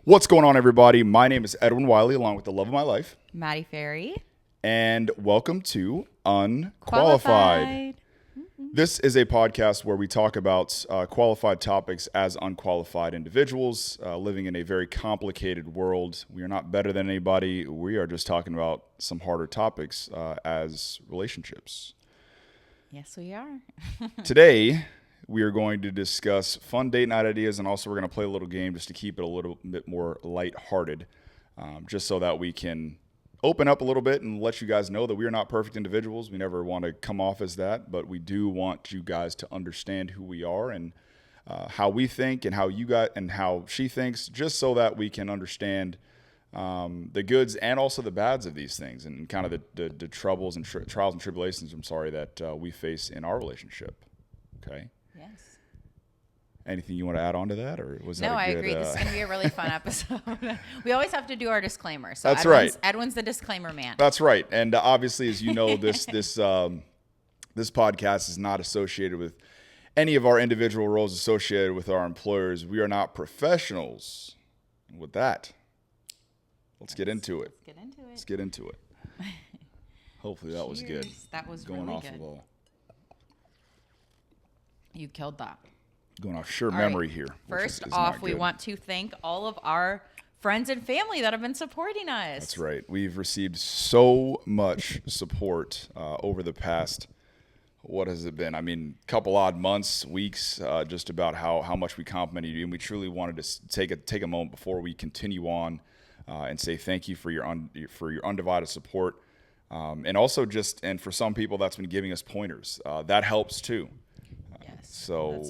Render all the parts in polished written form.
What's going on, everybody? My name is Edwin Wiley, along with the love of my life, Maddy Ferry. And welcome to Unqualified. Qualified. This is a podcast where we talk about qualified topics as unqualified individuals living in a very complicated world. We are not better than anybody. We are just talking about some harder topics as relationships. Yes, we are. Today, we are going to discuss fun date night ideas, and also we're going to play a little game just to keep it a little bit more lighthearted, just so that we can open up a little bit and let you guys know that we are not perfect individuals. We never want to come off as that, but we do want you guys to understand who we are and how we think and how you got and how she thinks, just so that we can understand the goods and also the bads of these things and kind of the troubles and trials and tribulations, that we face in our relationship. Okay. Yes. Anything you want to add on to that, or was that? No, I good, agree. This is going to be a really fun episode. We always have to do our disclaimer. So That's right. Edwin's the disclaimer man. That's right. And obviously, as you know, this podcast is not associated with any of our individual roles associated with our employers. We are not professionals. With that, let's get into it. Let's get into it. Hopefully that was good. That was going really off good. Of all. You killed that. Going off sheer All memory right. here. First is off, we want to thank all of our friends and family that have been supporting us. That's right. We've received so much support over the past, what has it been? I mean, couple odd months, weeks, just about how much we complimented you. And we truly wanted to take a moment before we continue on and say thank you for your undivided support. And also and for some people that's been giving us pointers. That helps too. So,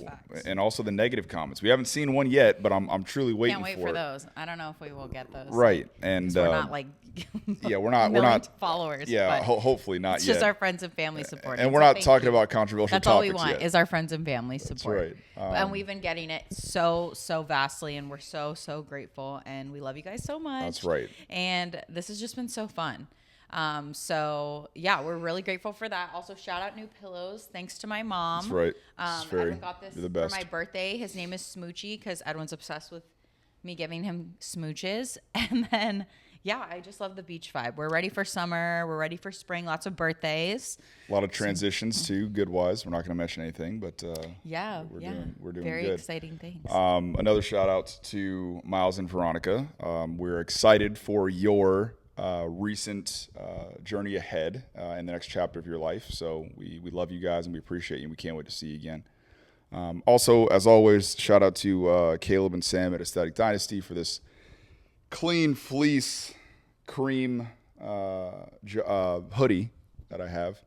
and also the negative comments. We haven't seen one yet, but I'm truly waiting for it. Can't wait for those. I don't know if we will get those. Right. And we're not like we're not followers. Yeah, hopefully not it's yet. It's just our friends and family support. And we're not talking about controversial topics. That's all we want is our friends and family support. That's right. And we've been getting it so vastly, and we're so grateful, and we love you guys so much. That's right. And this has just been so fun. So yeah, we're really grateful for that. Also, shout out new pillows. Thanks to my mom. That's right. Edwin got this for my birthday. His name is Smoochie because Edwin's obsessed with me giving him smooches. And then, yeah, I just love the beach vibe. We're ready for summer. We're ready for spring. Lots of birthdays. A lot of transitions too, good wise. We're not going to mention anything, but we're doing very good. Exciting things. Another shout out to Miles and Veronica. We're excited for your recent journey ahead in the next chapter of your life. So we love you guys and we appreciate you and we can't wait to see you again. Also, as always, shout out to Caleb and Sam at Aesthetic Dynasty for this clean fleece cream hoodie that I have.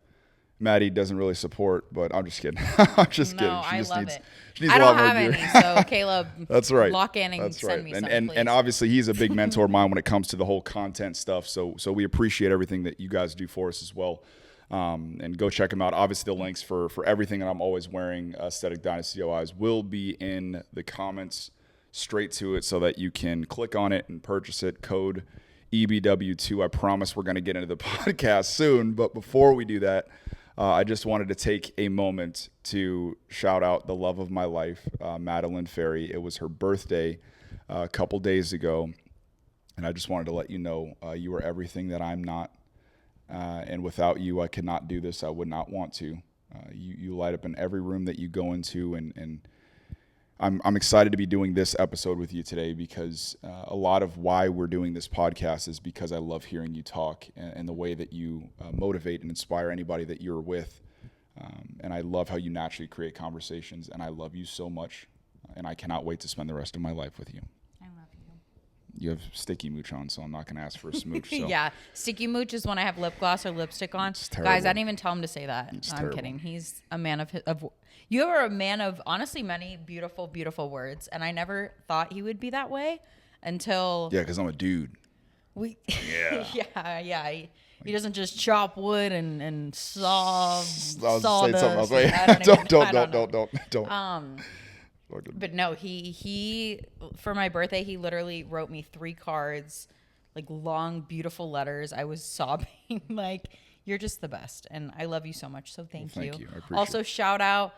Maddie doesn't really support, but I'm just kidding. I'm just kidding. I love it. She needs I a lot don't have more gear. any, so Caleb, that's right. Lock in and that's send right. me some, and obviously he's a big mentor of mine when it comes to the whole content stuff. So we appreciate everything that you guys do for us as well. And go check him out. Obviously, the links for everything that I'm always wearing, Aesthetic Dynasty OIs, will be in the comments straight to it, so that you can click on it and purchase it. Code EBW2. I promise we're going to get into the podcast soon, but before we do that, I just wanted to take a moment to shout out the love of my life, Madeline Ferry. It was her birthday a couple days ago, and I just wanted to let you know you are everything that I'm not, and without you, I could not do this. I would not want to. You light up in every room that you go into, and I'm excited to be doing this episode with you today because a lot of why we're doing this podcast is because I love hearing you talk and the way that you motivate and inspire anybody that you're with. And I love how you naturally create conversations, and I love you so much, and I cannot wait to spend the rest of my life with you. I love you. You have sticky mooch on, so I'm not going to ask for a smooch. So. Yeah, sticky mooch is when I have lip gloss or lipstick on. It's terrible. Guys, I didn't even tell him to say that. It's I'm terrible. kidding. He's a man of you are a man of honestly many beautiful words, and I never thought he would be that way until Yeah, because I'm a dude. Yeah. He doesn't just chop wood and saw sawdust. Don't. But no, he for my birthday he literally wrote me 3 cards, like long beautiful letters. I was sobbing like, you're just the best, and I love you so much. So thank you. I appreciate Also, it. shout out.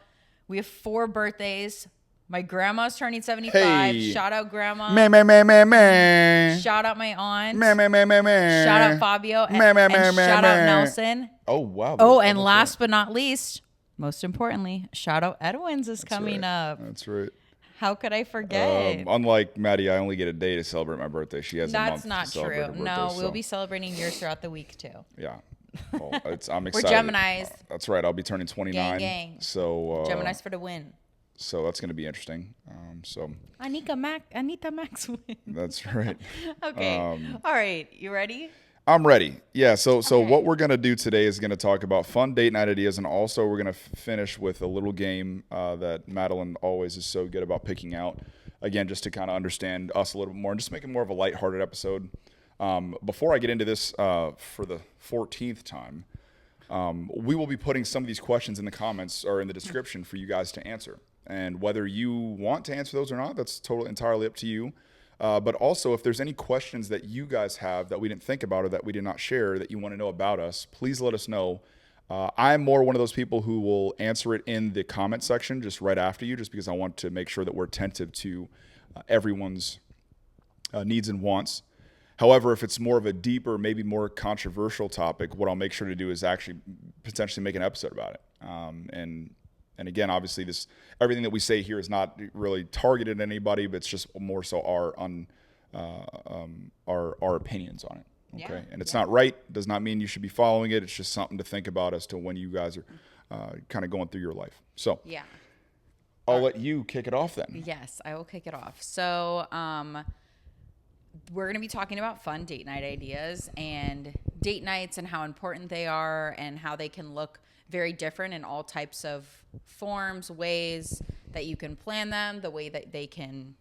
We have 4 birthdays My grandma's turning 75. Hey. Shout out grandma. Meh. Shout out my aunt. Meh. Shout out Fabio. And shout out Nelson. Oh, wow. Oh, and last but not least, most importantly, shout out Edwin's is coming up. That's right. How could I forget? Unlike Maddie, I only get a day to celebrate my birthday. She has a month That's not to celebrate her true. birthday. No, we'll be celebrating yours throughout the week too. Yeah. Well, I'm excited. We're Geminis. That's right. I'll be turning 29. Gang. So Geminis for the win. So that's going to be interesting. Anita Max win. That's right. Okay. All right. You ready? I'm ready. Yeah. So what we're going to do today is going to talk about fun date night ideas, and also we're going to finish with a little game that Madeline always is so good about picking out. Again, just to kind of understand us a little bit more and just make it more of a lighthearted episode. Before I get into this for the 14th time, we will be putting some of these questions in the comments or in the description for you guys to answer. And whether you want to answer those or not, that's entirely up to you. But also, if there's any questions that you guys have that we didn't think about or that we did not share that you want to know about us, please let us know. I'm more one of those people who will answer it in the comment section just right after you, just because I want to make sure that we're attentive to everyone's needs and wants. However, if it's more of a deeper, maybe more controversial topic, what I'll make sure to do is actually potentially make an episode about it. And again, obviously, everything that we say here is not really targeted at anybody, but it's just more so our opinions on it. Okay, Yeah. and it's not right. Does not mean you should be following it. It's just something to think about as to when you guys are kind of going through your life. So Yeah. I'll let you kick it off then. Yes, I will kick it off. So, we're going to be talking about fun date night ideas and date nights and how important they are and how they can look very different in all types of forms, ways that you can plan them, the way that they can,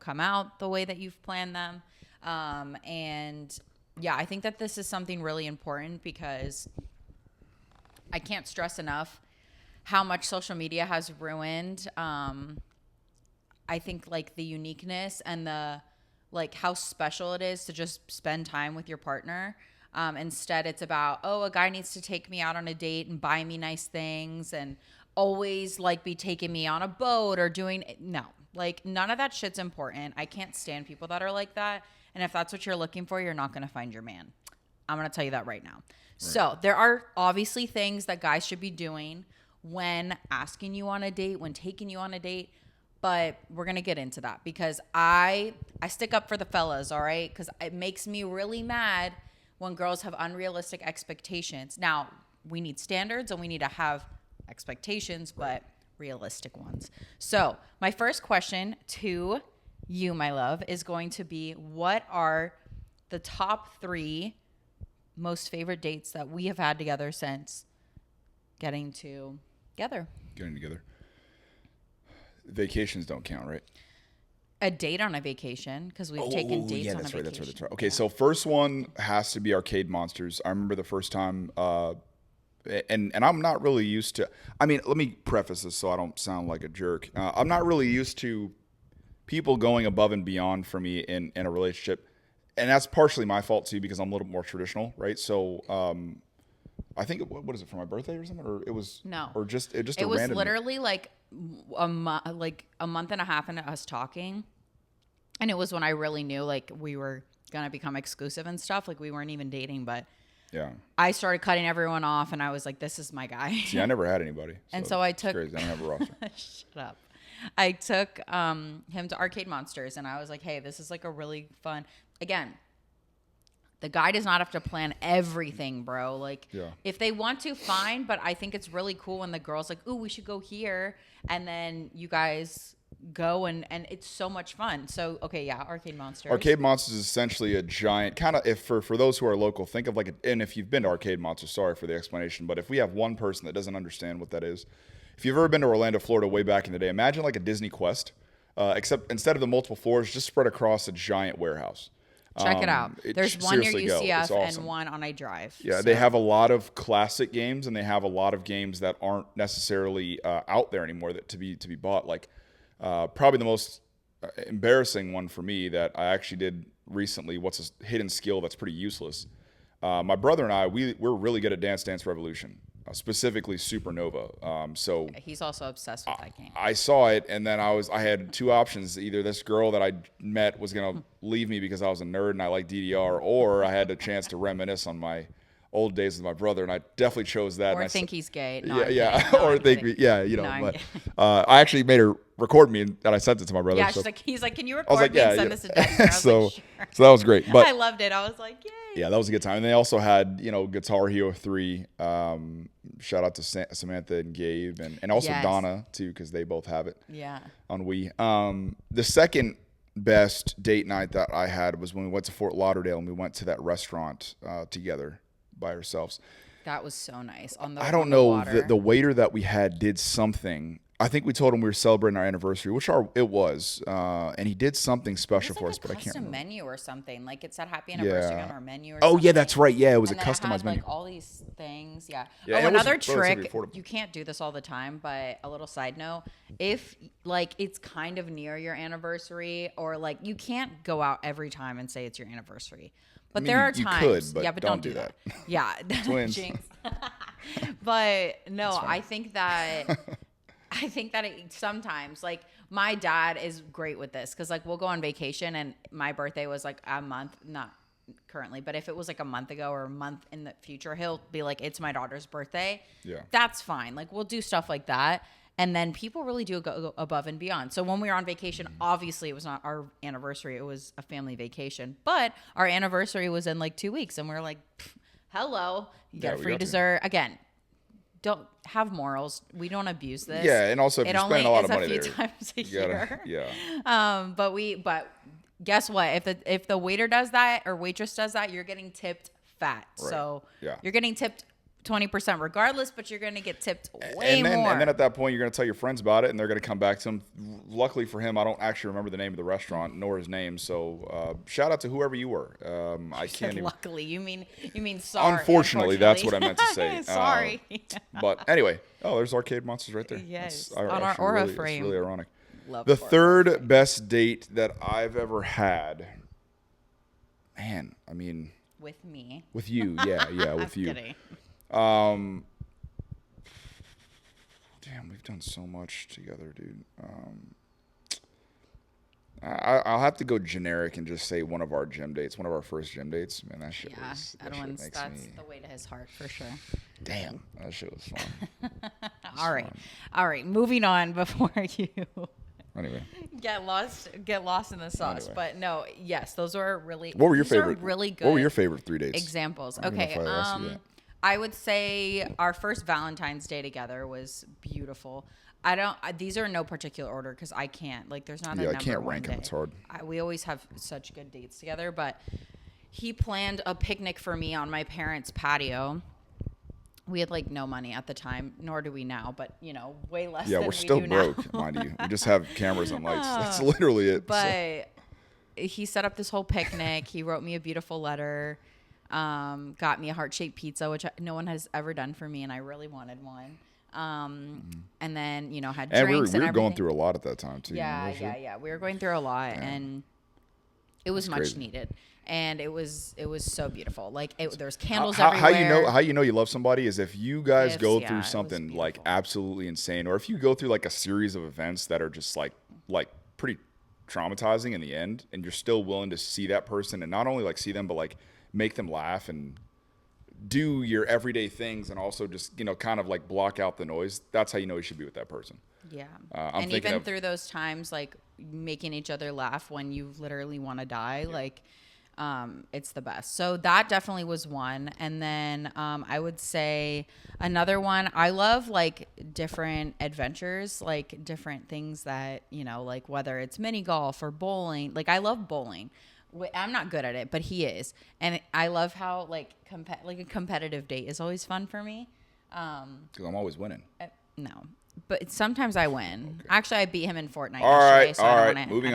come out the way that you've planned them. And yeah, I think that this is something really important because I can't stress enough how much social media has ruined. I think like the uniqueness and the how special it is to just spend time with your partner. Instead, it's about, a guy needs to take me out on a date and buy me nice things and always be taking me on a boat or doing no. None of that shit's important. I can't stand people that are like that. And if that's what you're looking for, you're not going to find your man. I'm going to tell you that right now. Right. So there are obviously things that guys should be doing when asking you on a date, when taking you on a date. But we're going to get into that because I stick up for the fellas, all right? Because it makes me really mad when girls have unrealistic expectations. Now, we need standards and we need to have expectations, but realistic ones. So my first question to you, my love, is going to be, what are the top 3 most favorite dates that we have had together since getting together? Vacations don't count, right? A date on a vacation, because we've taken dates on a vacation. That's right. Okay, so first one has to be Arcade Monsters. I remember the first time, and I'm not really used to. I mean, let me preface this so I don't sound like a jerk. I'm not really used to people going above and beyond for me in a relationship, and that's partially my fault too because I'm a little more traditional, right? So, I think what is it for my birthday or something, or it was no, or just it was random literally a month and a half into us talking, and it was when I really knew we were gonna become exclusive and stuff. We weren't even dating, but yeah, I started cutting everyone off, and I was like, "This is my guy." See, I never had anybody, and so I took. Crazy. I don't have a roster. Shut up. I took him to Arcade Monsters, and I was like, "Hey, this is a really fun." Again, the guy does not have to plan everything, bro. If they want to, fine. But I think it's really cool when the girl's like, "Ooh, we should go here," and then you guys go, and it's so much fun. So, okay, yeah, Arcade Monsters. Arcade Monsters is essentially a giant kind of. If for those who are local, think of and if you've been to Arcade Monsters, sorry for the explanation, but if we have one person that doesn't understand what that is, if you've ever been to Orlando, Florida, way back in the day, imagine a Disney Quest, except instead of the multiple floors, just spread across a giant warehouse. Check it out. There's one near UCF awesome. and one on I Drive. Yeah, so. They have a lot of classic games, and they have a lot of games that aren't necessarily out there anymore that to be bought. Probably the most embarrassing one for me that I actually did recently. What's a hidden skill that's pretty useless? My brother and I, we're really good at Dance Dance Revolution. specifically Supernova. So he's also obsessed with that game. I saw it, and then I had two options. Either this girl that I met was going to leave me because I was a nerd and I like DDR, or I had a chance to reminisce on my old days with my brother, and I definitely chose that. Or and think he's gay. No, yeah, yeah. No, or I'm think, kidding. but I actually made her record me, and I sent it to my brother. Yeah, so. he's like, can you record me and send this to Dexter? I was so, like, sure. So that was great. But I loved it. I was like, yay. Yeah, that was a good time. And they also had, Guitar Hero 3. Shout out to Samantha and Gabe, and also Donna, too, because they both have it on Wii. The second best date night that I had was when we went to Fort Lauderdale, and we went to that restaurant together by ourselves. That was so nice. I don't know. The waiter that we had did something. I think we told him we were celebrating our anniversary, which it was. And he did something special for us, but I can't remember. Custom menu or something. Like it said happy anniversary on our menu or something. Oh, yeah, that's right. Yeah, it was a and customized menu. Like all these things. Yeah. Another trick. You can't do this all the time, but a little side note. If like it's kind of near your anniversary, or like you can't go out every time and say it's your anniversary. But there are times. You could, but don't do that. Yeah. Twins. But no, I think that sometimes, like, my dad is great with this because, like, we'll go on vacation and my birthday was like a month, not currently, but if it was like a month ago or a month in the future, he'll be like, it's my daughter's birthday. Yeah. That's fine. Like, we'll do stuff like that. And then people really do go above and beyond. So when we were on vacation, obviously it was not our anniversary. It was a family vacation. But our anniversary was in like 2 weeks. And we were like, hello, you get a free dessert. Again, don't have morals. We don't abuse this. Yeah, and also if you're spending a lot of money there, it only is a few times a year. Yeah. But guess what? If the waiter does that or waitress does that, you're getting tipped fat. Right. So you're getting tipped 20% regardless, but you're going to get tipped way more. And then at that point, you're going to tell your friends about it, and they're going to come back to him. Luckily for him, I don't actually remember the name of the restaurant nor his name. So shout out to whoever you were. I can't even. Luckily, you mean sorry. Unfortunately, that's what I meant to say. Sorry. But anyway, there's Arcade Monsters right there. Yes, on our Aura frame. It's really ironic. Love the third best date that I've ever had. Man, I mean. With me. With you, yeah, with you. Kidding. Damn, we've done so much together, dude. I'll have to go generic and just say one of our gym dates, one of our first gym dates. Man, that shit was. Edwin's, that's the way to his heart for sure. Damn, that shit was fun. All right. Moving on before you. Anyway. Get lost in the sauce. Anyway. But no, yes, those are really. What were your favorite? Really good. What were your favorite 3 dates? Examples. Okay. I would say our first Valentine's Day together was beautiful. These are in no particular order because I can't. Like, there's not a number. I can't rank them. It's hard. We always have such good dates together. But he planned a picnic for me on my parents' patio. We had like no money at the time, nor do we now. But way less. Yeah, than we're still broke, now. mind you. We just have cameras and lights. That's literally it. But he set up this whole picnic. He wrote me a beautiful letter. Got me a heart-shaped pizza, which no one has ever done for me, and I really wanted one. And then had drinks. And we were going through a lot at that time too. Yeah. We were going through a lot, and it was much needed. And it was so beautiful. Like there's candles everywhere. How you know you love somebody is if you guys go through something like absolutely insane, or if you go through like a series of events that are just like pretty traumatizing in the end, and you're still willing to see that person and not only like see them, but like make them laugh and do your everyday things, and also just kind of like block out the noise. That's how you know you should be with that person. Yeah. And even through those times, like making each other laugh when you literally want to die, like it's the best. So that definitely was one. And then I would say another one, I love like different adventures, like different things that like whether it's mini golf or bowling. Like I love bowling. I'm not good at it, but he is, and I love how like a competitive date is always fun for me. Because I'm always winning. No, but sometimes I win. Okay. Actually, I beat him in Fortnite. All right. Moving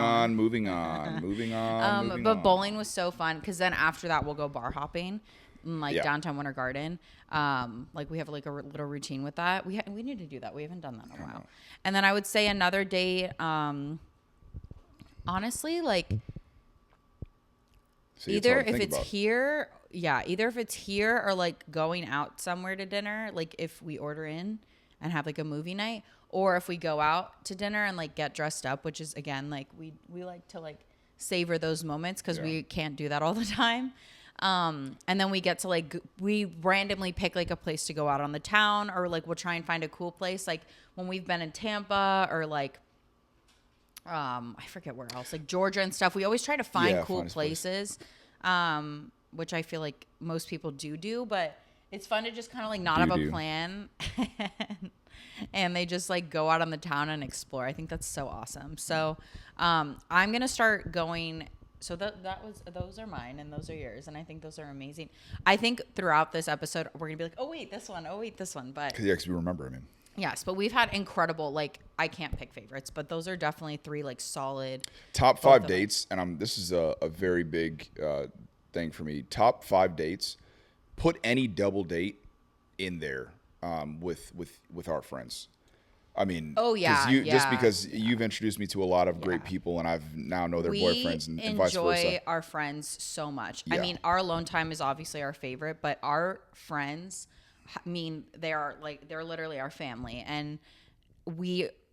on. But bowling was so fun because then after that we'll go bar hopping, in like downtown Winter Garden. Like we have like a little routine with that. We need to do that. We haven't done that in a while. And then I would say another date. Honestly, like. See, it's either hard to if think it's about. here, either if it's here or like going out somewhere to dinner, like if we order in and have like a movie night, or if we go out to dinner and like get dressed up, which is again like we like to like savor those moments because we can't do that all the time. And then we get to like we randomly pick like a place to go out on the town, or like we'll try and find a cool place, like when we've been in Tampa or like I forget where else, like Georgia and stuff. We always try to find cool places, which I feel like most people do, but it's fun to just kind of like not have a plan and they just like go out on the town and explore. I think that's so awesome. So I'm going to start going. So those are mine and those are yours. And I think those are amazing. I think throughout this episode, we're going to be like, oh, wait, this one. Oh, wait, this one. But Yeah, because we remember, yes, but we've had incredible, like, I can't pick favorites, but those are definitely 3 like solid. Top 5 dates. And this is a very big thing for me. Top 5 dates. Put any double date in there with our friends. I mean, just because you've introduced me to a lot of great people, and I've now know their boyfriends and vice versa. We enjoy our friends so much. Yeah. I mean, our alone time is obviously our favorite, but our friends, I mean, they're literally our family. And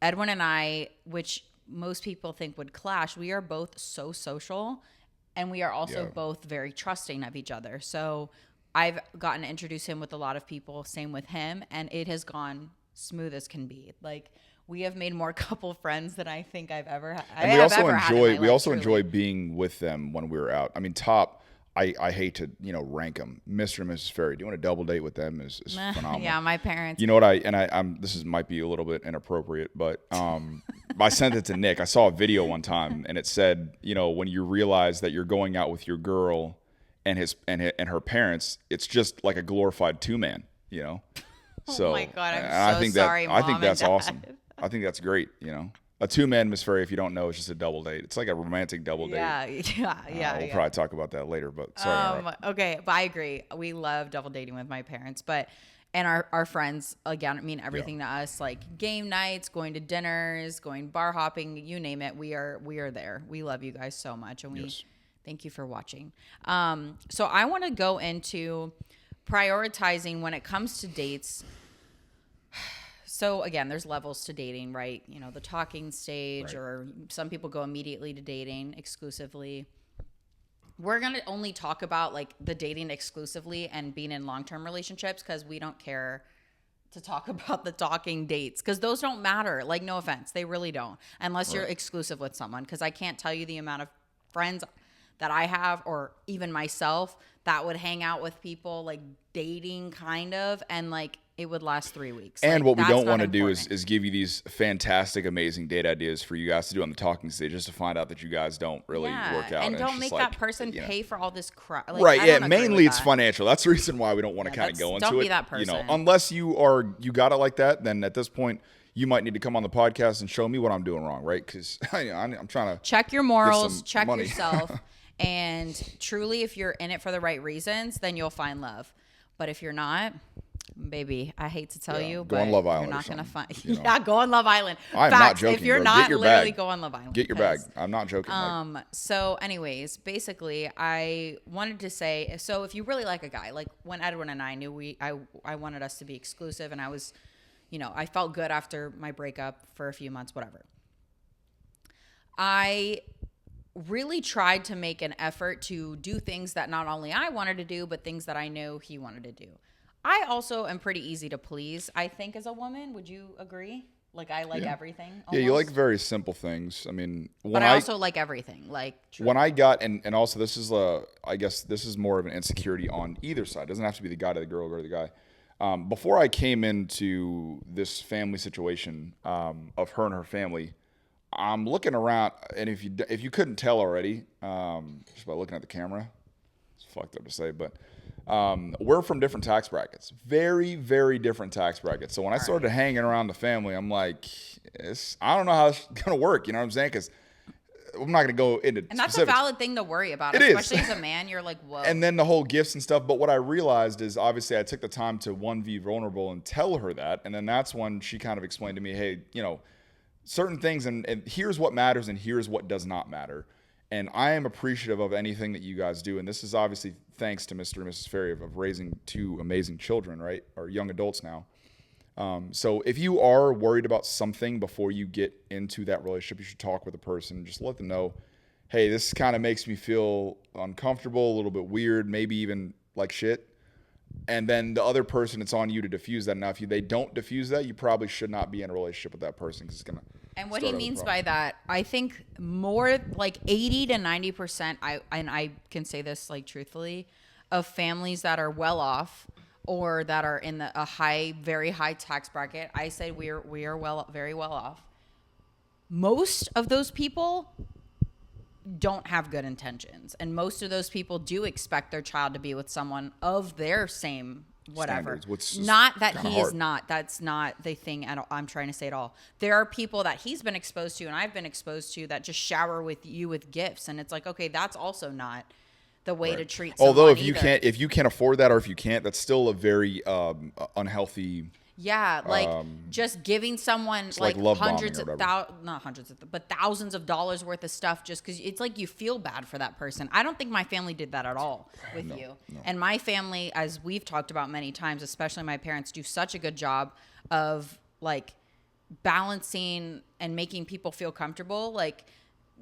Edwin and I, which most people think would clash, we are both so social, and we are also both very trusting of each other. So I've gotten to introduce him with a lot of people, same with him, and it has gone smooth as can be. Like, we have made more couple friends than I think I've ever had. And we also enjoy being with them when we're out. I mean, I hate to, rank them. Mr. and Mrs. Ferry, doing a double date with them is phenomenal. Yeah, my parents. You know what I'm this might be a little bit inappropriate, but I sent it to Nick. I saw a video one time and it said, when you realize that you're going out with your girl and her parents, it's just like a glorified 2-man, So, oh my God, I'm sorry, Mom I think that's and Dad. awesome. I think that's great, A 2-man, Miss Ferry, if you don't know, is just a double date. It's like a romantic double date. Yeah. We'll probably talk about that later, but sorry. Okay, but I agree. We love double dating with my parents, and our friends, again, mean everything to us, like game nights, going to dinners, going bar hopping, you name it. We are there. We love you guys so much, and we thank you for watching. So I want to go into prioritizing when it comes to dates. So again, there's levels to dating, right? The talking stage, or some people go immediately to dating exclusively. We're going to only talk about like the dating exclusively and being in long-term relationships, because we don't care to talk about the talking dates, because those don't matter. Like, no offense, they really don't, unless you're exclusive with someone. Because I can't tell you the amount of friends that I have, or even myself, that would hang out with people like dating kind of, and like it would last 3 weeks. And what we don't want to do is give you these fantastic, amazing date ideas for you guys to do on the talking stage, just to find out that you guys don't really work out. And don't make that person pay for all this crap. Like, right. Yeah. Mainly it's financial. That's the reason why we don't want to kind of go into it. Don't be that person. Unless you got it like that, then at this point, you might need to come on the podcast and show me what I'm doing wrong, right? Because I'm trying to check your morals, check yourself. And truly, if you're in it for the right reasons, then you'll find love. But if you're not, baby, I hate to tell you, go on Love Island. You're not going to find. Go on Love Island. I'm not joking. If you're bro. not, literally go on Love Island. Get your bag. I'm not joking. So, anyways, basically, I wanted to say, so if you really like a guy, like when Edwin and I knew I wanted us to be exclusive, and I was, I felt good after my breakup for a few months, whatever. I really tried to make an effort to do things that not only I wanted to do, but things that I know he wanted to do. I also am pretty easy to please, I think, as a woman. Would you agree? Like, I like everything. Almost. Yeah, you like very simple things. I mean, but I also like everything. Like, when I got, and also this is I guess this is more of an insecurity on either side. It doesn't have to be the guy to the girl or the guy. Before I came into this family situation of her and her family, I'm looking around, and if you couldn't tell already, just by looking at the camera, it's fucked up to say, but we're from different tax brackets, very, very different tax brackets. So when I started hanging around the family, I'm like, I don't know how it's gonna work. You know what I'm saying? Because I'm not gonna go into and that's specifics. A valid thing to worry about, it especially is. As a man. You're like, whoa. And then the whole gifts and stuff. But what I realized is, obviously, I took the time to be vulnerable and tell her that, and then that's when she kind of explained to me, hey, certain things, and here's what matters and here's what does not matter. And I am appreciative of anything that you guys do. And this is obviously thanks to Mr. and Mrs. Ferry of raising 2 amazing children, right? Or young adults now. So if you are worried about something before you get into that relationship, you should talk with a person. Just let them know, hey, this kind of makes me feel uncomfortable, a little bit weird, maybe even like shit. And then the other person, it's on you to diffuse that. Now, if they don't diffuse that, you probably should not be in a relationship with that person because it's going to. And what he means by that, I think more like 80 to 90%, I can say this like truthfully, of families that are well off or that are in a high, very high tax bracket. I say we are very well off. Most of those people don't have good intentions, and most of those people do expect their child to be with someone of their same whatever. Not that he is not. That's not the thing at all. I'm trying to say at all. There are people that he's been exposed to and I've been exposed to that just shower with you with gifts, and it's like, okay, that's also not the way to treat someone. Although if you can't afford that, or if you can't, that's still a very unhealthy. Yeah, like just giving someone like hundreds of but thousands of dollars worth of stuff just because it's like you feel bad for that person. I don't think my family did that at all with you. No. And my family, as we've talked about many times, especially my parents, do such a good job of like balancing and making people feel comfortable. Like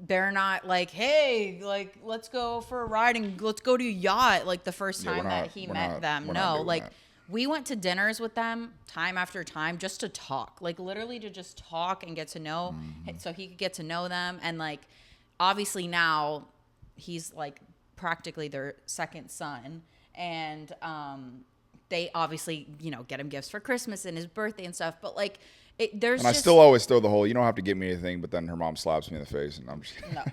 they're not like, hey, like let's go for a ride and let's go to a yacht like the first time that he met them. No, like. We went to dinners with them time after time just to talk, like literally to just talk and get to know, so he could get to know them. And like, obviously now he's like practically their second son. And they obviously, get him gifts for Christmas and his birthday and stuff. But like, there's I still always throw the whole, you don't have to get me anything, but then her mom slaps me in the face and I'm just no.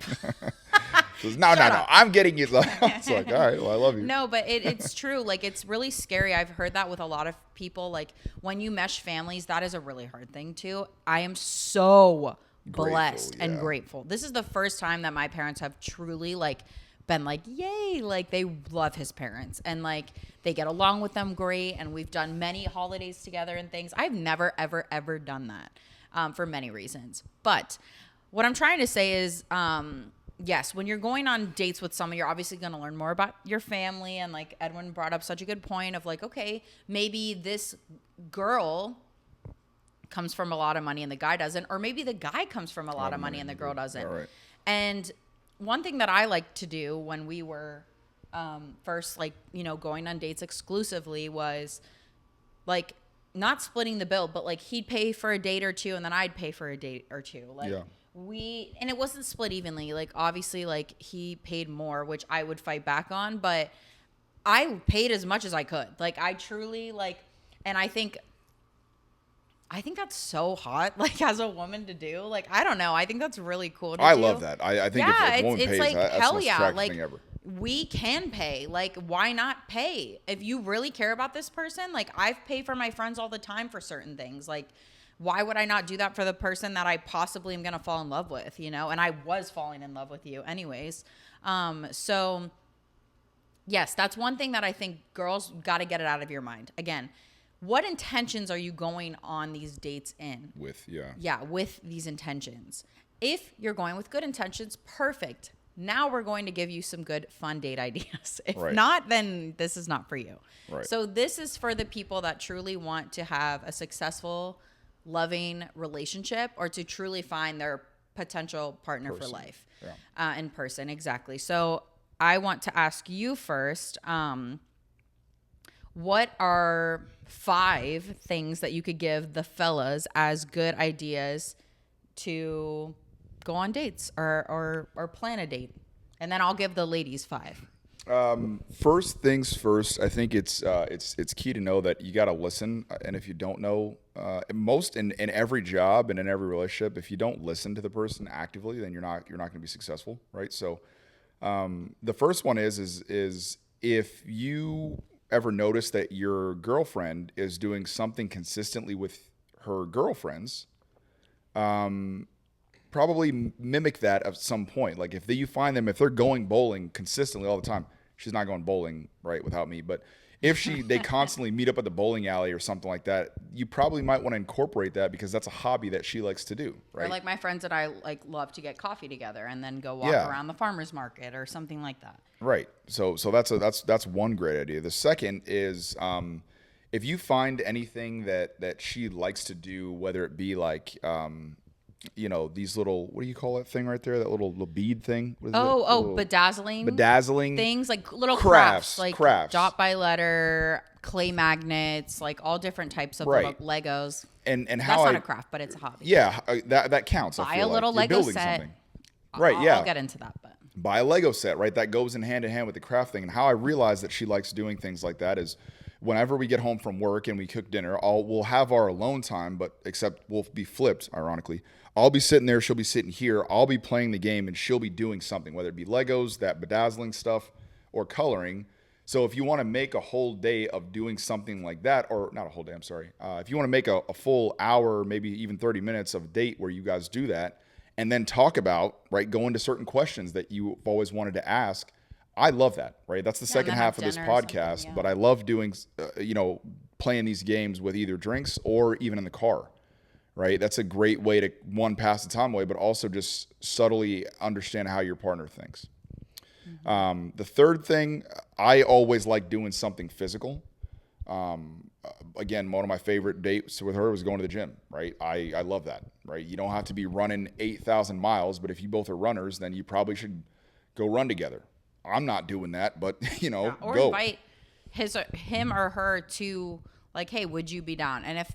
Says, no, I'm getting you. It's like, all right, well, I love you. No, but it's true. Like, it's really scary. I've heard that with a lot of people. Like, when you mesh families, that is a really hard thing, too. I am so blessed and grateful. This is the first time that my parents have truly, like, been like, yay. Like, they love his parents. And, like, they get along with them great. And we've done many holidays together and things. I've never, ever, ever done that for many reasons. But what I'm trying to say is... yes, when you're going on dates with someone, you're obviously going to learn more about your family. And like Edwin brought up such a good point of like, okay, maybe this girl comes from a lot of money and the guy doesn't. Or maybe the guy comes from a lot of money and the girl doesn't. Right. And one thing that I like to do when we were first, like, going on dates exclusively was like not splitting the bill, but like he'd pay for a date or two and then I'd pay for a date or two. Like, and it wasn't split evenly. Like, obviously, like, he paid more, which I would fight back on, but I paid as much as I could. Like, I truly, like, and I think that's so hot, like, as a woman to do. Like, I don't know. I think that's really cool to do. I love that. I think if a woman pays, like, that's hell the most yeah. attractive Like, thing ever. we can pay. Like, why not pay? If you really care about this person, like, I've paid for my friends all the time for certain things. Like, why would I not do that for the person that I possibly am going to fall in love with, And I was falling in love with you anyways. So, yes, that's one thing that I think girls got to get it out of your mind. Again, what intentions are you going on these dates in? Yeah, with these intentions. If you're going with good intentions, perfect. Now we're going to give you some good fun date ideas. If not, then this is not for you. Right. So this is for the people that truly want to have a successful, loving relationship or to truly find their potential partner for life in person. Exactly. So I want to ask you first, what are 5 things that you could give the fellas as good ideas to go on dates or plan a date? And then I'll give the ladies 5. First things first, I think it's key to know that you got to listen. And if you don't know, in every job and in every relationship, if you don't listen to the person actively, then you're not going to be successful, right? So, the first one is if you ever notice that your girlfriend is doing something consistently with her girlfriends, probably mimic that at some point. Like if you find them, if they're going bowling consistently all the time, she's not going bowling right without me. But if they constantly meet up at the bowling alley or something like that, you probably might want to incorporate that because that's a hobby that she likes to do, right? Or like my friends and I like love to get coffee together and then go walk around the farmer's market or something like that. Right. So that's one great idea. The second is if you find anything that she likes to do, whether it be like these little, what do you call that thing right there? That little bead thing? What is little bedazzling things, like little crafts, like dot by letter, clay magnets, like all different types of little Legos. And that's how not a craft, but it's a hobby. Yeah, that counts. Buy a little Lego set. Something. Right. Yeah. I'll get into that, but buy a Lego set. Right. That goes in hand with the craft thing. And how I realize that she likes doing things like that is, whenever we get home from work and we cook dinner, we'll have our alone time, but except we'll be flipped, ironically. I'll be sitting there, she'll be sitting here, I'll be playing the game, and she'll be doing something, whether it be Legos, that bedazzling stuff, or coloring. So if you want to make a whole day of doing something like that, or not a whole day, I'm sorry. If you want to make a full hour, maybe even 30 minutes of a date where you guys do that, and then talk about, right, go into certain questions that you've always wanted to ask, I love that, right? That's the second half of this podcast, but I love doing, playing these games with either drinks or even in the car, right? That's a great way to, one, pass the time away, but also just subtly understand how your partner thinks. Mm-hmm. The third thing, I always like doing something physical. Again, one of my favorite dates with her was going to the gym, right? I love that, right? You don't have to be running 8,000 miles, but if you both are runners, then you probably should go run together. I'm not doing that, but or go. Invite him or her to, like, hey, would you be down? And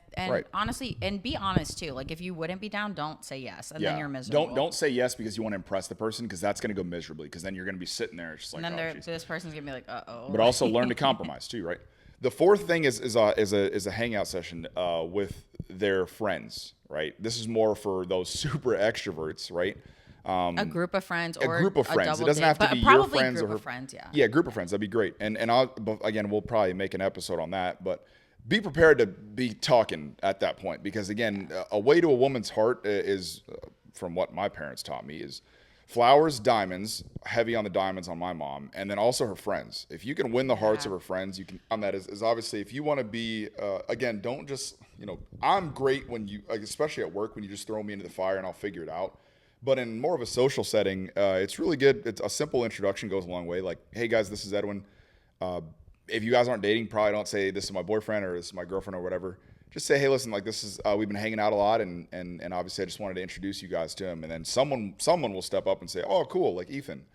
honestly, and be honest too. Like, if you wouldn't be down, don't say yes, and then you're miserable. Don't say yes because you want to impress the person, because that's going to go miserably. Because then you're going to be sitting there, just like, and then this person's gonna be like, But also learn to compromise too, right? The fourth thing is a hangout session with their friends, right? This is more for those super extroverts, right? A group of friends, or a group of friends. It doesn't have to be your friends or her friends. Yeah, group of friends. That'd be great. And again, we'll probably make an episode on that. But be prepared to be talking at that point, because again, a way to a woman's heart is, from what my parents taught me, is flowers, diamonds, heavy on the diamonds on my mom, and then also her friends. If you can win the hearts of her friends, you can. On that is obviously, if you want to be, again, don't just, I'm great when you, especially at work, when you just throw me into the fire and I'll figure it out. But in more of a social setting, it's really good. It's a simple introduction goes a long way. Like, hey guys, this is Edwin. If you guys aren't dating, probably don't say this is my boyfriend or this is my girlfriend or whatever. Just say, hey, listen, like, this is, we've been hanging out a lot, and obviously I just wanted to introduce you guys to him. And then someone will step up and say, oh, cool, like Ethan.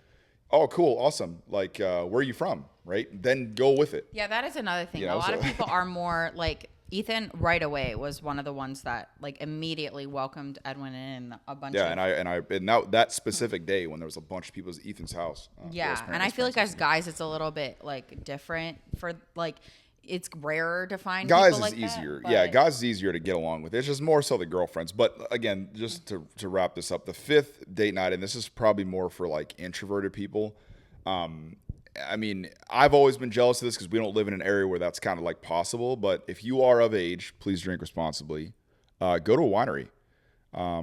Oh, cool, awesome. Like, where are you from? Right? Then go with it. Yeah, that is another thing. A lot of people are more like, Ethan right away was one of the ones that like immediately welcomed Edwin in a bunch of. Yeah, and now that specific day when there was a bunch of people at Ethan's house. And I feel like as guys, it's a little bit like different for like. It's rarer to find guys people is like easier. That, yeah, guys is easier to get along with. It's just more so the girlfriends. But again, just to wrap this up, the fifth date night, and this is probably more for like introverted people. I mean, I've always been jealous of this because we don't live in an area where that's kind of like possible. But if you are of age, please drink responsibly. Go to a winery.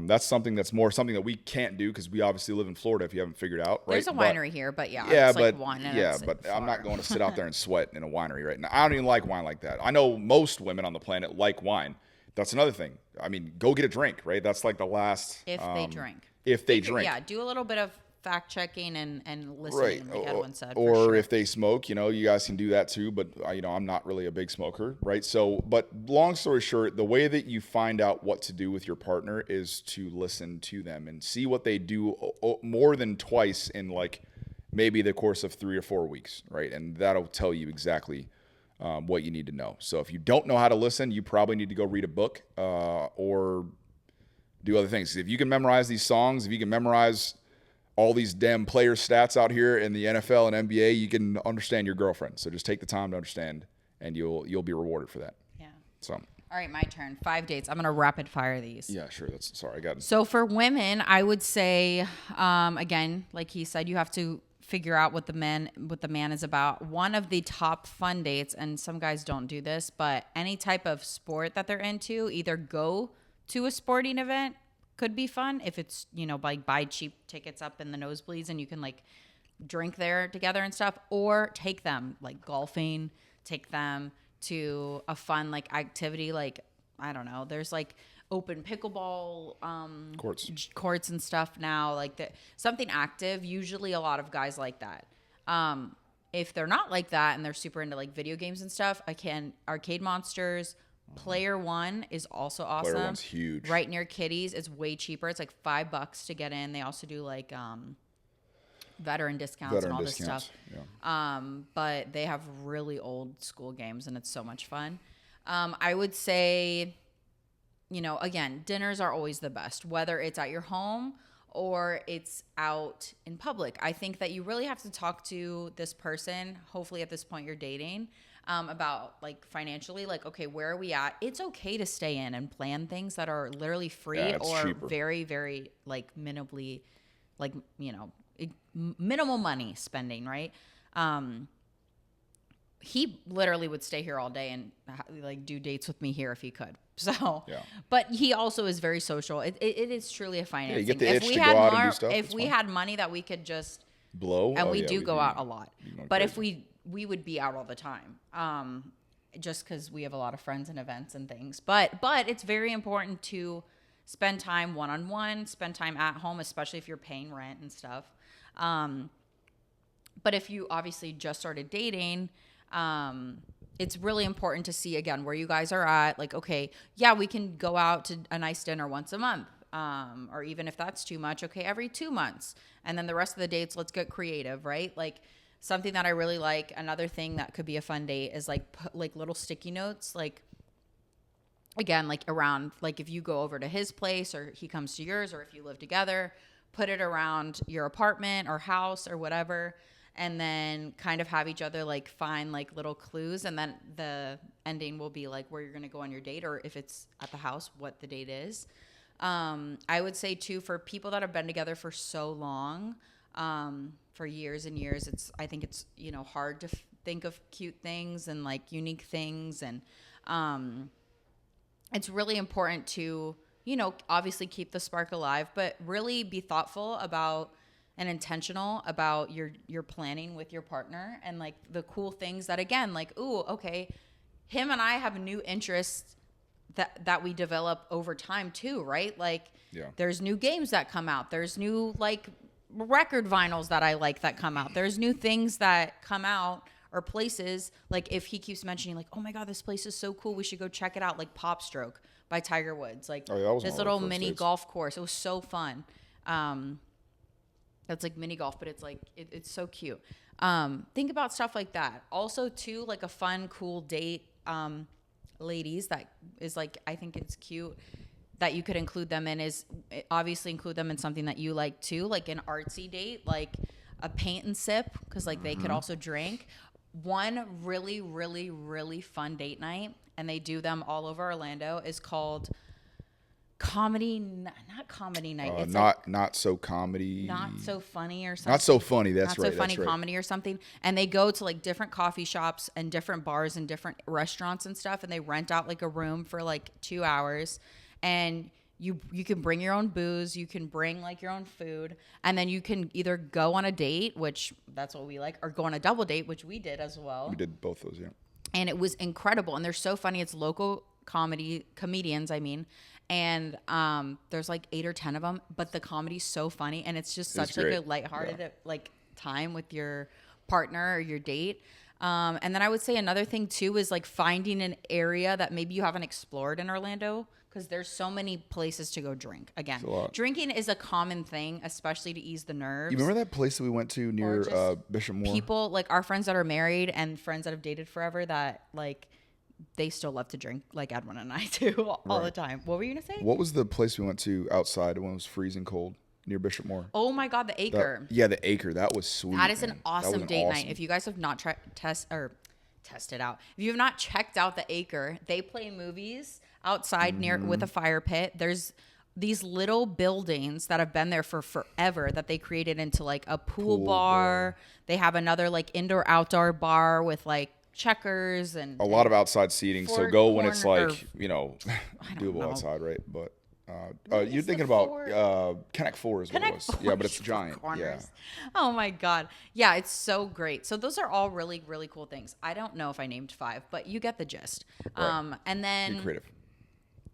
That's something that we can't do because we obviously live in Florida. If you haven't figured out, right? There's a winery here, but it's like wine. But I'm not going to sit out there and sweat in a winery right now. I don't even like wine like that. I know most women on the planet like wine. That's another thing. I mean, go get a drink, right? That's like the last. If they drink. If they drink. Yeah, do a little bit of fact checking and listening, like Edwin said. Or if they smoke, you guys can do that too. But I'm not really a big smoker, right? So, but long story short, the way that you find out what to do with your partner is to listen to them and see what they do more than twice in like maybe the course of 3 or 4 weeks, right? And that'll tell you exactly what you need to know. So if you don't know how to listen, you probably need to go read a book or do other things. If you can memorize these songs, if you can memorize all these damn player stats out here in the NFL and NBA, you can understand your girlfriend. So just take the time to understand, and you'll be rewarded for that. Yeah. So. All right, my turn. 5 dates. I'm gonna rapid fire these. Yeah, sure. I got it. So for women, I would say, again, like he said, you have to figure out what the man is about. One of the top fun dates, and some guys don't do this, but any type of sport that they're into, either go to a sporting event. Could be fun if it's, like buy cheap tickets up in the nosebleeds and you can like drink there together and stuff, or take them like golfing, take them to a fun like activity. Like, I don't know, there's like open pickleball courts and stuff now, like that, something active. Usually a lot of guys like that. If they're not like that and they're super into like video games and stuff, Arcade Monsters Player One is also awesome. Player One's huge. Right near Kitty's. It's way cheaper. It's like $5 to get in. They also do like veteran discounts and all this stuff. Yeah. But they have really old school games and it's so much fun. I would say, you know, again, dinners are always the best, whether it's at your home or it's out in public. I think that you really have to talk to this person. Hopefully at this point you're dating, about like financially, like, okay, where are we at? It's okay to stay in and plan things that are literally free or cheaper. Very, very like minimally, like, you know, minimal money spending, right? He literally would stay here all day and like do dates with me here if he could. So, but he also is very social. It is truly a finance thing. If we had more, and do stuff, if we had money that we could just blow, and we do go out a lot. But if we would be out all the time, just because we have a lot of friends and events and things. But it's very important to spend time one-on-one, spend time at home, especially if you're paying rent and stuff. But if you obviously just started dating, it's really important to see, again, where you guys are at. Like, okay, yeah, we can go out to a nice dinner once a month. Or even if that's too much, okay, every 2 months. And then the rest of the dates, let's get creative, right? Like, something that I really like, another thing that could be a fun date is like put like little sticky notes, like, again, like around, like if you go over to his place or he comes to yours, or if you live together, put it around your apartment or house or whatever. And then kind of have each other like find like little clues. And then the ending will be like where you're going to go on your date, or if it's at the house, what the date is. I would say too, for people that have been together for so long, for years and years, I think it's, you know, hard to think of cute things and like unique things. And, it's really important to, you know, obviously keep the spark alive, but really be thoughtful about and intentional about your planning with your partner, and like the cool things that, again, like, ooh, okay, him and I have new interests that we develop over time too, right? Like, there's new games that come out. There's new like record vinyls that I like that come out. There's new things that come out, or places, like if he keeps mentioning like, oh my God, this place is so cool, we should go check it out, like Pop Stroke by Tiger Woods, like this little mini golf course. It was so fun. That's like mini golf, but it's like, it's so cute. Think about stuff like that. Also too, like a fun, cool date, ladies, that is like, I think it's cute that you could include them in, is obviously include them in something that you like too, like an artsy date, like a paint and sip, because like they could also drink. One really, really, really fun date night, and they do them all over Orlando, is called not comedy night. It's not so comedy. Not so funny or something. Not so funny. That's right. Not so funny comedy or something. And they go to like different coffee shops and different bars and different restaurants and stuff, and they rent out like a room for like 2 hours, and you can bring your own booze, you can bring like your own food, and then you can either go on a date, which that's what we like, or go on a double date, which we did as well. We did both those, yeah. And it was incredible, and they're so funny. It's local comedians, I mean. And there's like 8 or 10 of them, but the comedy's so funny, and it's just such like a lighthearted like time with your partner or your date. And then I would say another thing too is like finding an area that maybe you haven't explored in Orlando, because there's so many places to go drink. Again, drinking is a common thing, especially to ease the nerves. You remember that place that we went to near Bishop Moore? People, like our friends that are married and friends that have dated forever, that like they still love to drink, like Edwin and I do all the time. What were you gonna say? What was the place we went to outside when it was freezing cold near Bishop Moore? Oh my God, the Acre. The Acre. That was sweet. That is an awesome date night. If you guys have not tested out, if you have not checked out the Acre, they play movies outside near with a fire pit. There's these little buildings that have been there for forever that they created into like a pool bar. They have another like indoor outdoor bar with like checkers and a lot of outside seating. So go when it's like, you know, doable outside, right? But You're thinking about Connect 4 is what it was. Yeah, but it's giant. Yeah. Oh my God. Yeah, it's so great. So those are all really, really cool things. I don't know if I named 5, but you get the gist. Right. And then Be creative.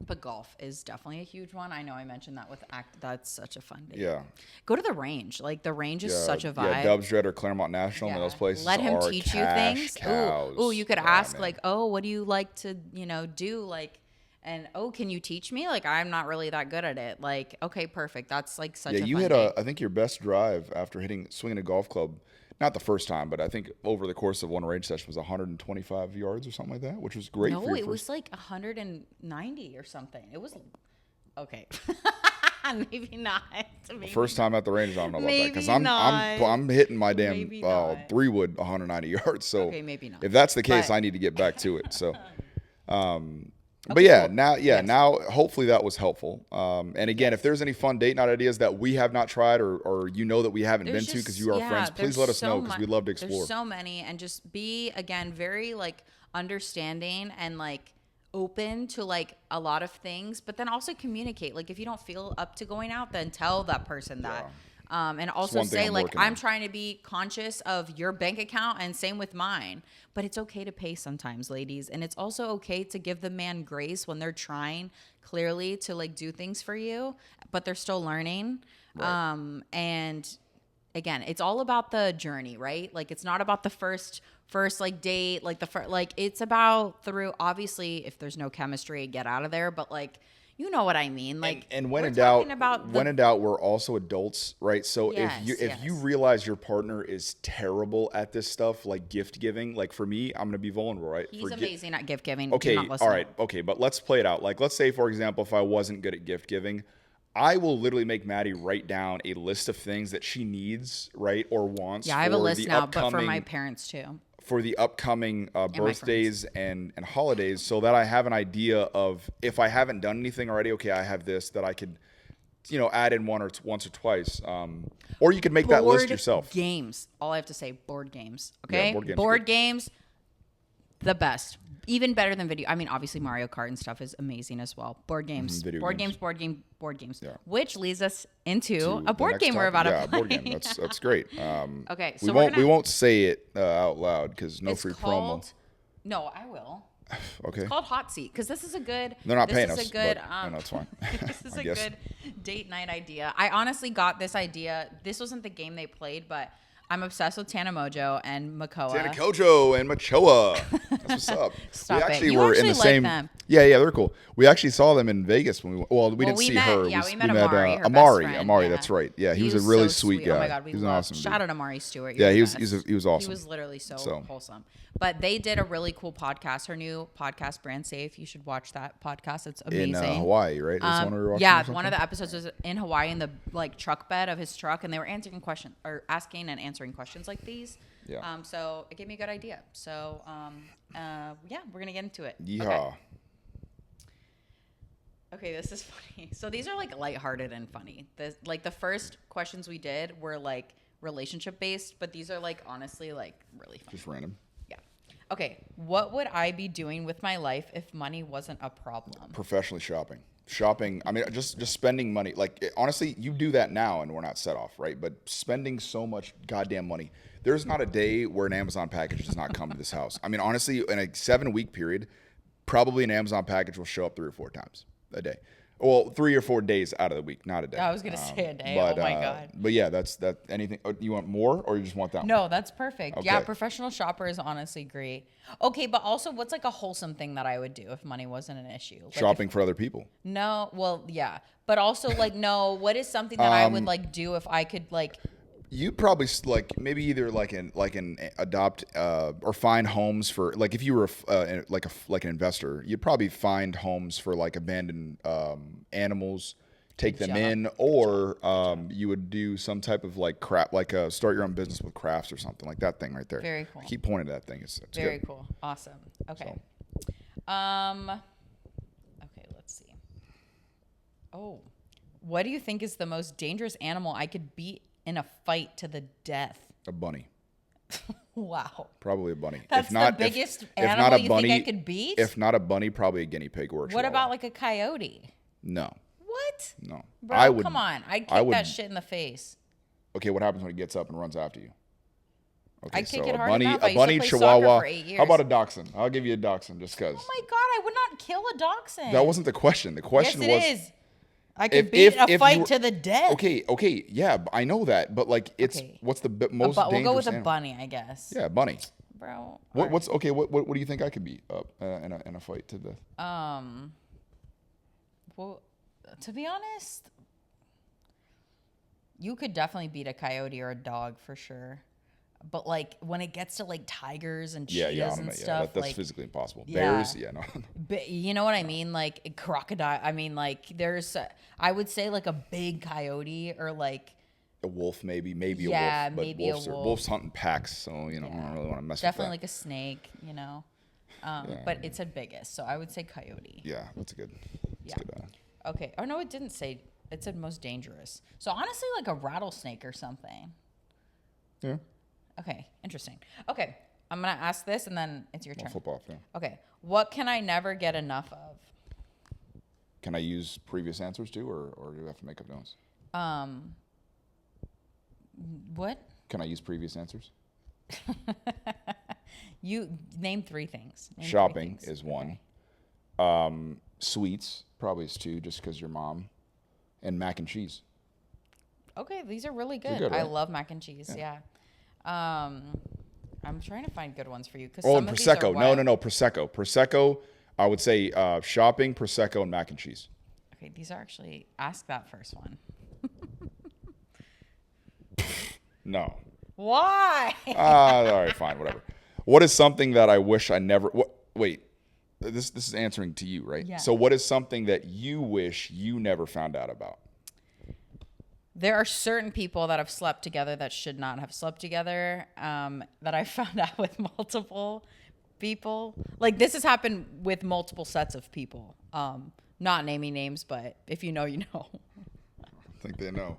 But golf is definitely a huge one. I know I mentioned that with that's such a fun day. Yeah. Go to the range. Like the range is such a vibe. Yeah, Dubs Dread or Claremont National, and those places. Let him teach you things. Cows. Ooh, you could ask like, oh, what do you like to, do? Like, and can you teach me? Like, I'm not really that good at it. Like, okay, perfect. That's like such a fun you hit day. I think your best drive after swinging a golf club. Not the first time, but I think over the course of one range session was 125 yards or something like that, which was great. No, it was like 190 or something. It was okay. Maybe not. First time at the range, I don't know about that because I'm hitting my damn 3-wood 190 yards. So okay, maybe not. If that's the case, I need to get back to it. So. But yeah, cool. Now hopefully that was helpful. And again, if there's any fun date night ideas that we have not tried or that we haven't been to because you are friends, please let us know because we'd love to explore. There's so many, and just be again very like understanding and like open to like a lot of things, but then also communicate. Like if you don't feel up to going out, then tell that person that. And also say like, I'm trying to be conscious of your bank account and same with mine, but it's okay to pay sometimes, ladies. And it's also okay to give the man grace when they're trying clearly to like do things for you, but they're still learning. Right. And again, it's all about the journey, right? Like it's not about the first like date, like it's about through, obviously if there's no chemistry, get out of there. But like, you know what I mean? Like, and when in doubt, we're also adults, right? So if you realize your partner is terrible at this stuff, like gift giving, like for me, I'm gonna be vulnerable, right? He's amazing at gift giving. Okay, all right, okay, but let's play it out. Like, let's say, for example, if I wasn't good at gift giving, I will literally make Maddie write down a list of things that she needs, right, or wants. Yeah, I have a list now, but for my parents too. For the upcoming birthdays and holidays, so that I have an idea of if I haven't done anything already, okay, I have this that I could, add in once or twice. Or you could make that list yourself. Games. All I have to say, board games. Okay? Yeah, board games, the best. Even better than video. I mean, obviously Mario Kart and stuff is amazing as well. Board games. Board games. Yeah. Which leads us into a board game we're about to play. Board game. That's great. Okay, so we won't say it out loud because no free promo. No, I will. Okay. It's called Hot Seat because this is a good. They're not paying us. This is a good. No, it's fine. This is a good date night idea. I honestly got this idea. This wasn't the game they played, but I'm obsessed with Tana Mojo and Makoa. Tana Kojo and Machoa. That's what's up. Stop we actually it. You were actually in the like same. Them. Yeah, they're cool. We actually saw them in Vegas when we didn't see her. Yeah, we met Amari. Her best friend. Amari, that's right. Yeah, he was a really sweet guy. Oh my God, he was awesome. Shout out Amari Stewart. Yeah, he was awesome. He was literally so wholesome. But they did a really cool podcast. Her new podcast, Brand Safe. You should watch that podcast. It's amazing. In Hawaii, right? That's one we were watching. Yeah, one of the episodes was in Hawaii in the truck bed of his truck, and they were asking and answering questions like these. Yeah. So it gave me a good idea. So we're gonna get into it. Yeehaw. Okay, this is funny. So these are like lighthearted and funny. The first questions we did were like relationship based, but these are like honestly like really funny. Just random. Yeah. Okay, what would I be doing with my life if money wasn't a problem? Professionally shopping. I mean, just spending money. Like honestly, you do that now and we're not set off, right? But spending so much goddamn money. There's not a day where an Amazon package does not come to this house. I mean, honestly, in a 7-week period, probably an Amazon package will show up 3 or 4 times a day. Well, 3 or 4 days out of the week, not a day. I was gonna say a day. But, oh my God. But yeah, that's that. Anything you want more, or you just want that? No, that's perfect. Okay. Yeah, professional shopper is honestly great. Okay, but also, what's like a wholesome thing that I would do if money wasn't an issue? Like shopping for other people. No, well, yeah, but also like, no, what is something that I would like do if I could like? You'd probably like maybe either an adopt or find homes for like if you were like an investor, you'd probably find homes for like abandoned animals, take them in, or you would do some type of like start your own business with crafts or something like that thing right there. Very cool. I keep pointing to that thing. It's very good. Cool. Awesome. Okay. Okay, let's see. Oh, what do you think is the most dangerous animal I could beat in a fight to the death? A bunny. Wow. Probably a bunny. That's the biggest animal you think I could beat? If not a bunny, probably a guinea pig works. What about like a coyote? No. What? No. Bro, I would. Come on. I'd kick that shit in the face. Okay, what happens when it gets up and runs after you? Okay, I'd kick it a hard bunny, enough. a bunny, chihuahua. For 8 years. How about a dachshund? I'll give you a dachshund just because. Oh my God, I would not kill a dachshund. That wasn't the question. The question yes, was. it is. I could beat a fight to the death. Okay, yeah, I know that, but like, what's the most dangerous? We'll go with animal? a bunny, I guess. Yeah, bunny. Bro. What's okay? What do you think I could beat up in a fight to death? Well, to be honest, you could definitely beat a coyote or a dog for sure. But like when it gets to like tigers and cheetahs and stuff, that's like, physically impossible. Yeah. Bears, no. But you know what I mean? Like crocodile. I mean, like there's, I would say like a big coyote or like a wolf, maybe a wolf. But maybe a wolf. Wolves hunt in packs, so I don't really want to mess with that. Definitely like a snake, But it said biggest, so I would say coyote. Yeah, that's a good. Okay. Oh no, it didn't say. It said most dangerous. So honestly, like a rattlesnake or something. Yeah. Okay, interesting. Okay, I'm going to ask this and then it's your turn. I'll flip off, yeah. Okay, what can I never get enough of? Can I use previous answers too, or do I have to make up notes? What? Can I use previous answers? You name 3 things. Shopping is one. Okay. Sweets probably is 2, just because your mom. And mac and cheese. Okay, these are really good. Right? I love mac and cheese, yeah. I'm trying to find good ones for you. And Prosecco. No, Prosecco. Prosecco, I would say shopping, Prosecco, and mac and cheese. Okay, these are actually, ask that first one. No. Why? All right, fine, whatever. What is something that I wish I never... Wait, this is answering to you, right? Yeah. So what is something that you wish you never found out about? There are certain people that have slept together that should not have slept together, that I found out with multiple people. Like this has happened with multiple sets of people. Not naming names, but if you know, you know. I think they know.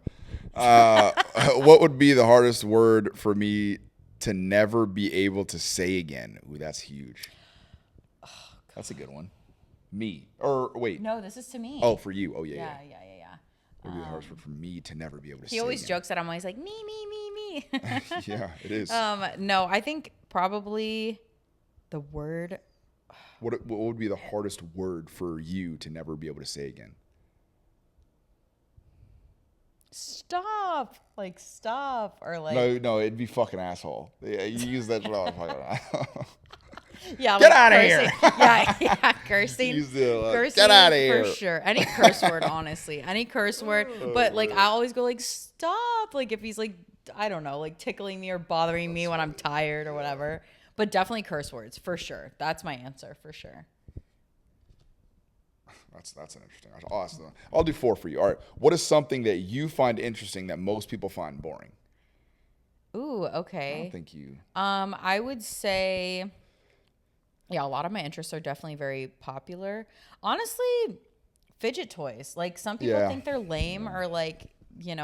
What would be the hardest word for me to never be able to say again? Ooh, that's huge. Oh, that's a good one. Me. Or wait. No, this is to me. Oh, for you. Oh, yeah. Yeah. It would be the hardest word for me to never be able to say. He always again. jokes that I'm always like, me. Yeah, it is. No, I think probably the word. What would be the hardest word for you to never be able to say again? Stop. Like, stop. Or like. No, it'd be fucking asshole. Yeah, you use that shit all the fucking Yeah, get out of here. Yeah, cursing. Cursing, get out of here. For sure. Any curse word, honestly. Any curse word. But like I always go like, stop. Like if he's like, I don't know, like tickling me or bothering me when I'm tired or whatever. But definitely curse words, for sure. That's my answer, for sure. That's an interesting. I'll do 4 for you. All right. What is something that you find interesting that most people find boring? Ooh, okay. I don't think you. I would say, yeah, a lot of my interests are definitely very popular. Honestly, fidget toys. Like some people think they're lame or like,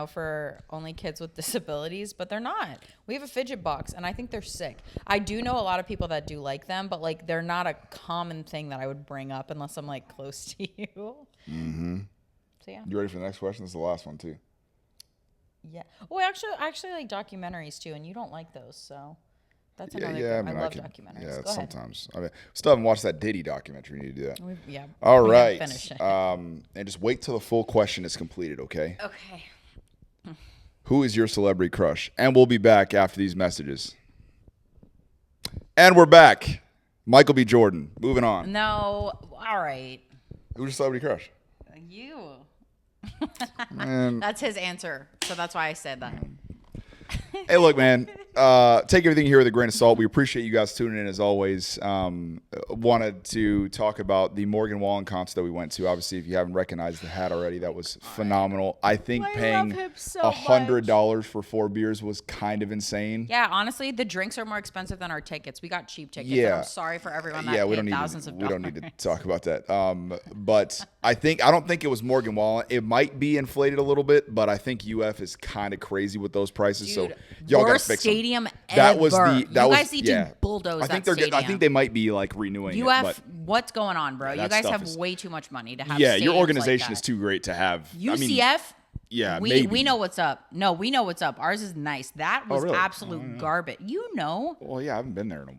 for only kids with disabilities, but they're not. We have a fidget box and I think they're sick. I do know a lot of people that do like them, but like they're not a common thing that I would bring up unless I'm like close to you. Mm-hmm. So yeah. You ready for the next question? This is the last one too. Yeah. Well, I actually like documentaries too, and you don't like those, so that's another thing. I love documentaries. Yeah, Go ahead. Sometimes. I mean, still haven't watched that Diddy documentary. We need to do that. Yeah. All right. Finish it. And just wait till the full question is completed, okay? Okay. Who is your celebrity crush? And we'll be back after these messages. And we're back. Michael B. Jordan. Moving on. No. All right. Who's your celebrity crush? You. Man. That's his answer. So that's why I said that. Hey, look, man. Take everything here with a grain of salt. We appreciate you guys tuning in as always. Wanted to talk about the Morgan Wallen concert that we went to. Obviously, if you haven't recognized the hat already, that was phenomenal. I think paying $100 for 4 beers was kind of insane. Yeah, honestly, the drinks are more expensive than our tickets. We got cheap tickets. Yeah. And I'm sorry for everyone that paid thousands of dollars. We don't need to talk about that. But I don't think it was Morgan Wallen. It might be inflated a little bit, but I think UF is kind of crazy with those prices. Dude, so y'all got to fix them. stadium That ever. was the that you was guys need to bulldoze I think that they're stadium. I think they might be like renewing UF, it. But what's going on, bro? Yeah, you that guys stuff have is- way too much money to have. yeah, your stadiums organization like is that. too great to have. UCF. I mean, yeah, we maybe. know what's up. No, we know what's up. Ours is nice. That was really? absolute garbage. You know. Well, yeah, I haven't been there in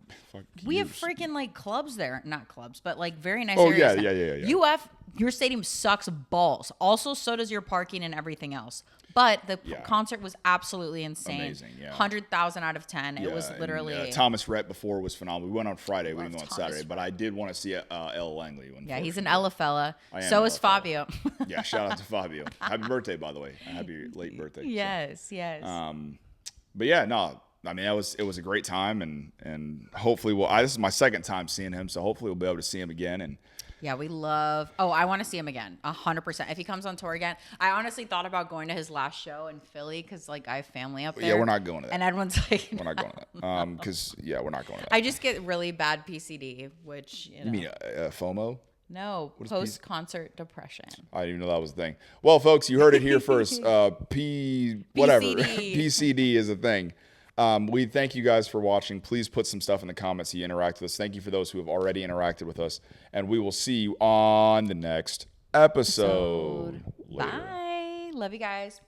We have years. freaking like clubs there, not clubs, but like very nice Oh, areas. yeah. UF, your stadium sucks balls. Also, so does your parking and everything else. But the concert was absolutely insane. Amazing, yeah. 100,000 out of 10. It was and, literally. Thomas Rhett before was phenomenal. We went on Friday. We Love didn't go on Thomas Saturday, but I did want to see Ella Langley. Yeah, he's an Ella fella. I am So an is Ella fella. Fabio. Yeah, shout out to Fabio. Happy birthday, by the way. Happy late birthday. Yes. But yeah, no, I mean, it was a great time, and hopefully this is my second time seeing him, so hopefully we'll be able to see him again. And Yeah, we love. Oh, I want to see him again, 100%. If he comes on tour again, I honestly thought about going to his last show in Philly because like I have family up there. yeah, we're not going to that. And everyone's like, We're not going to that. Because we're not going to that. I just get really bad PCD, which you know. You mean FOMO? No, post-concert depression. I didn't even know that was a thing. Well, folks, you heard it here first. PCD is a thing. We thank you guys for watching. Please put some stuff in the comments. You interact with us. Thank you for those who have already interacted with us. And we will see you on the next episode. Bye. Love you guys.